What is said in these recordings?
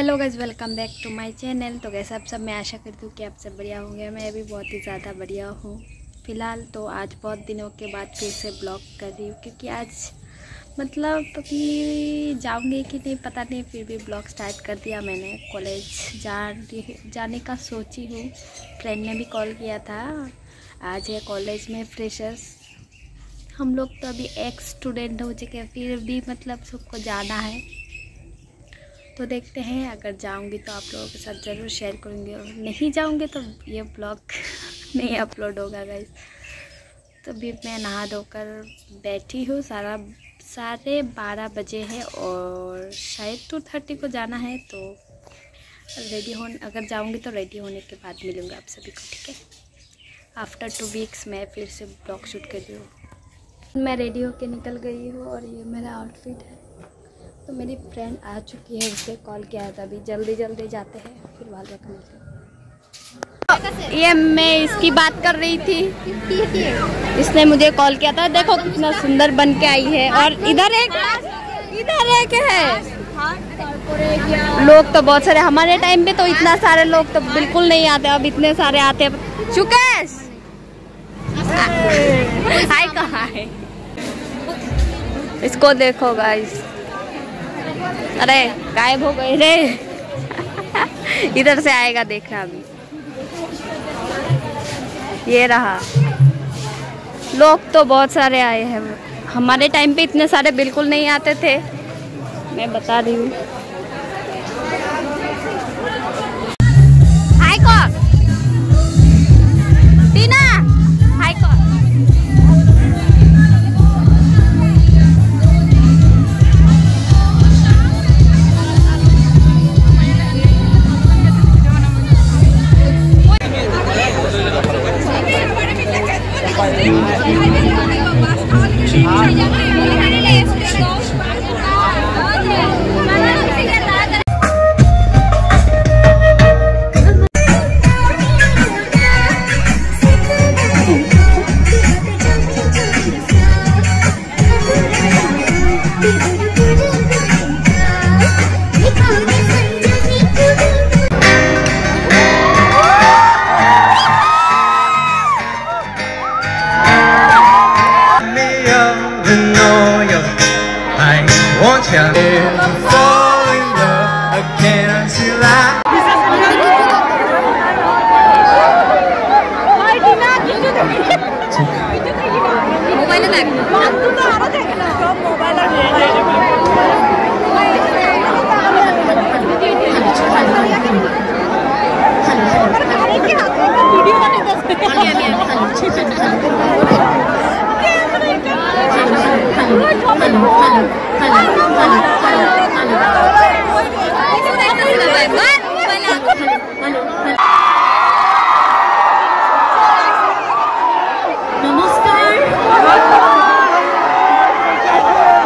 Hello guys, welcome back to my channel. तो कैसे आप सब, मैं आशा करती हूँ कि आप सब बढ़िया होंगे। मैं भी बहुत ही ज़्यादा बढ़िया हूँ फ़िलहाल। तो आज बहुत दिनों के बाद फिर से ब्लॉग कर रही हूँ, क्योंकि आज मतलब कि जाऊँगी कि नहीं पता नहीं, फिर भी ब्लॉग स्टार्ट कर दिया मैंने। कॉलेज जाने का सोची हूँ। फ्रेंड ने भी कॉल किया था, आज है कॉलेज में फ्रेशर्स। हम लोग तो अभी एक्स स्टूडेंट हो चुके हैं, फिर भी मतलब सबको जाना है। तो देखते हैं, अगर जाऊंगी तो आप लोगों के साथ ज़रूर शेयर करूंगी, और नहीं जाऊंगी तो ये ब्लॉग नहीं अपलोड होगा गाइस। तो अभी मैं नहा धोकर बैठी हूँ। 12:30 बजे है और शायद 2:30 को जाना है। तो रेडी अगर जाऊंगी तो रेडी होने के बाद मिलूँगा आप सभी को, ठीक है। आफ्टर 2 वीक्स मैं फिर से ब्लॉग शूट कर रही हूँ। मैं रेडी होकर निकल गई हूँ और ये मेरा आउटफिट है। तो मेरी फ्रेंड आ चुकी है, उसे कॉल किया था। अभी जल्दी जाते हैं, फिर बाद में मिलते हैं। ये मैं इसकी बात कर रही थी, इसने मुझे कॉल किया था। देखो कितना सुंदर बन के आई है। और इधर एक है। लोग तो बहुत सारे, हमारे टाइम पे तो इतना सारे लोग तो बिल्कुल नहीं आते, अब इतने सारे आते हैं। शुकेश हाय, कहाँ है? इसको देखो गाइस, अरे गायब हो गए रे। इधर से आएगा, देखना अभी। ये रहा। लोग तो बहुत सारे आए हैं, हमारे टाइम पे इतने सारे बिल्कुल नहीं आते थे, मैं बता रही हूँ। हाय कौन? टीना, हाय कौन?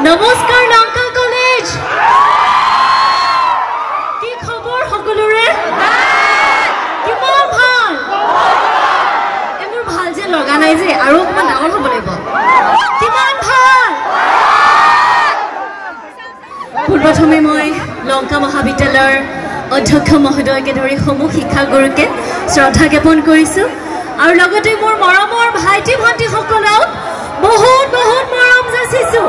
नमस्कार लंका कलेज, কি খবৰ সকলোৰে? কিমান ভাল? এমোৰ ভাল যে লগা নাই যে, আৰু অকমান ডাঙৰ হ'ব লাগিব। কিমান ভাল? প্ৰথমে মই লংকা মহাবিদ্যালয়ৰ অধ্যক্ষ মহোদয়কে ধৰি সমূহ শিক্ষাগুৰুকে শ্ৰদ্ধা জ্ঞাপন কৰিছোঁ, আৰু লগতে মোৰ মৰমৰ ভাইটি ভণ্টিসকলক বহুত বহুত মৰম যাচিছোঁ।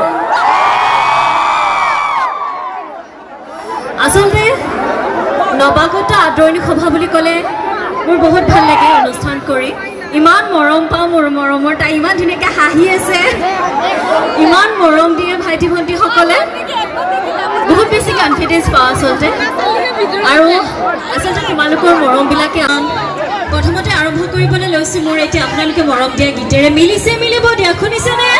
আচলতে নৱাগত আদৰণি সভা বুলি ক'লে মোৰ বহুত ভাল লাগে অনুষ্ঠান কৰি। ইমান মৰম পাওঁ, মোৰ মৰমৰ তাই ইমান ধুনীয়াকৈ হাঁহি আছে, ইমান মৰম দিয়ে ভাইটি ভণ্টিসকলে, বহুত বেছি কনফিডেঞ্চ পাওঁ আচলতে। আৰু আচলতে তোমালোকৰ মৰমবিলাকে প্ৰথমতে আৰম্ভ কৰিবলৈ লৈছোঁ মোৰ এতিয়া আপোনালোকে মৰম দিয়া গীতেৰে। মিলিছে মিলিব দিয়া, শুনিছেনে?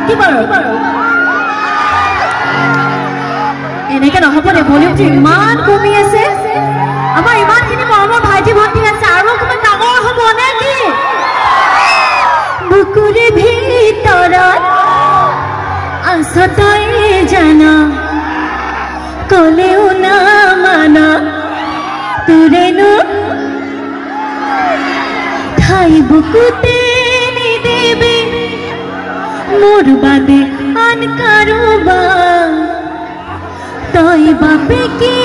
কি বাৰু এনেকে নহ'ব দে ভলিউমটো ইমান কমি আছে আমাৰ ইমানখিনি মৰমৰ ভাইটি ভণ্টি আছে আৰু অকণমান ডাঙৰ হ'ব নে কি বুকুৰে ভিতৰত আছ তই জানা কলেও না মানা তোৰেনো ঠাই বুকুতে নিদিবি মোৰ বাদে আন কাৰোবাৰ তই বাপে কি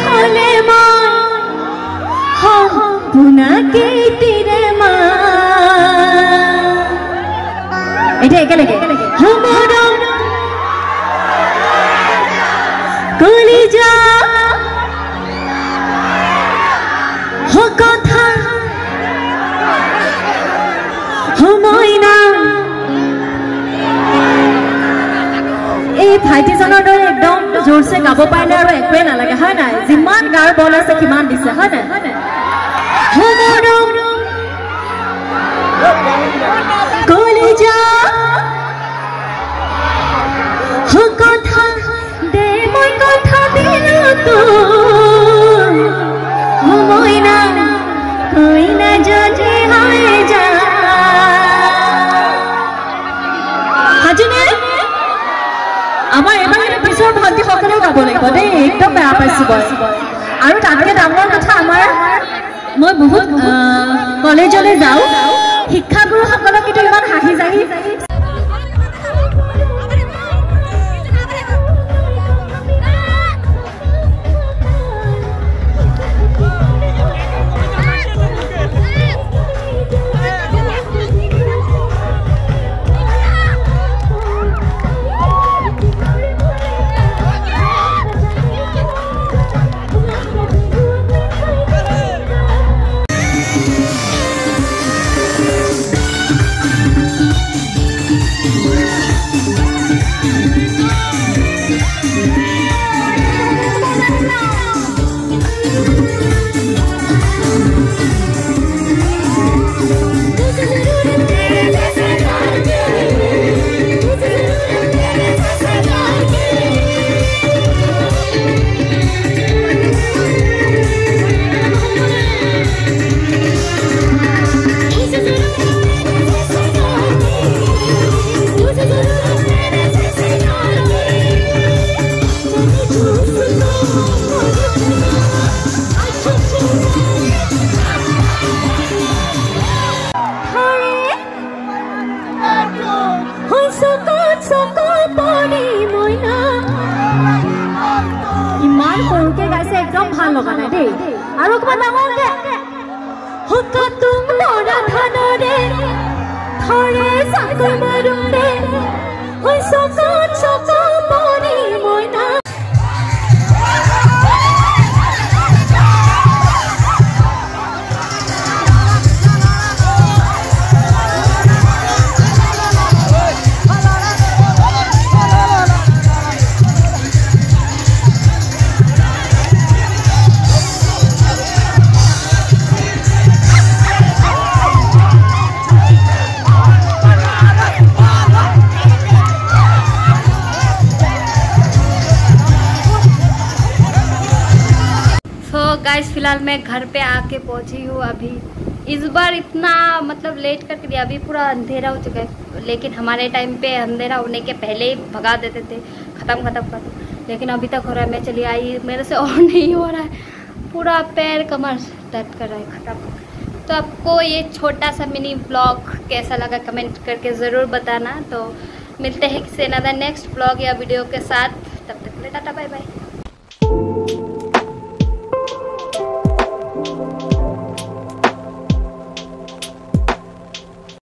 হলে মই পোনাকে তিৰে মা এতিয়া একেলগে মৰম কলিজা কথা মইনা এই ভাইটিজনৰ দৰে একদম জোৰছে গাব পাৰিলে আৰু একোৱে নালাগে হয় নাই যিমান গাৰ বল আছে সিমান দিছে হয় নাই কলিজা কথা দে মই কথা দিলো তো মইনা কইনা যদি হয় যা হাজিনে আমাৰ এবাৰ পিছৰ ভণ্টিসকলেও গাব লাগিব দেই একদম বেয়া পাইছো আৰু তাতকৈ ডাঙৰ কথা আমাৰ মই বহুত কলেজলৈ যাওঁ শিক্ষাগুৰুসকলক কিন্তু ইমান হাঁহি জাহি ইমান সৰুকে গাইছে একদম ভাল লগা নাই দেই আৰু অকণমান ডাঙৰকে হুকা তুম লৰা ধানৰে ধৰে চাকৈ মাৰুতে হৈ চকত চক পৰি মইনা गाइस फिलहाल मैं घर पे आके पहुंची हूँ अभी इस बार इतना मतलब लेट करके दिया अभी पूरा अंधेरा हो चुका है लेकिन हमारे टाइम पे अंधेरा होने के पहले ही भगा देते थे ख़त्म कर लेकिन अभी तक हो रहा है मैं चली आई मेरे से और नहीं हो रहा है पूरा पैर कमर दर्द कर रहा है ख़त्म तो आपको ये छोटा सा मिनी ब्लॉग कैसा लगा कमेंट करके ज़रूर बताना तो मिलते हैं किसी अनदर नेक्स्ट ब्लॉग या वीडियो के साथ तब तक के लिए टाटा बाय बाय।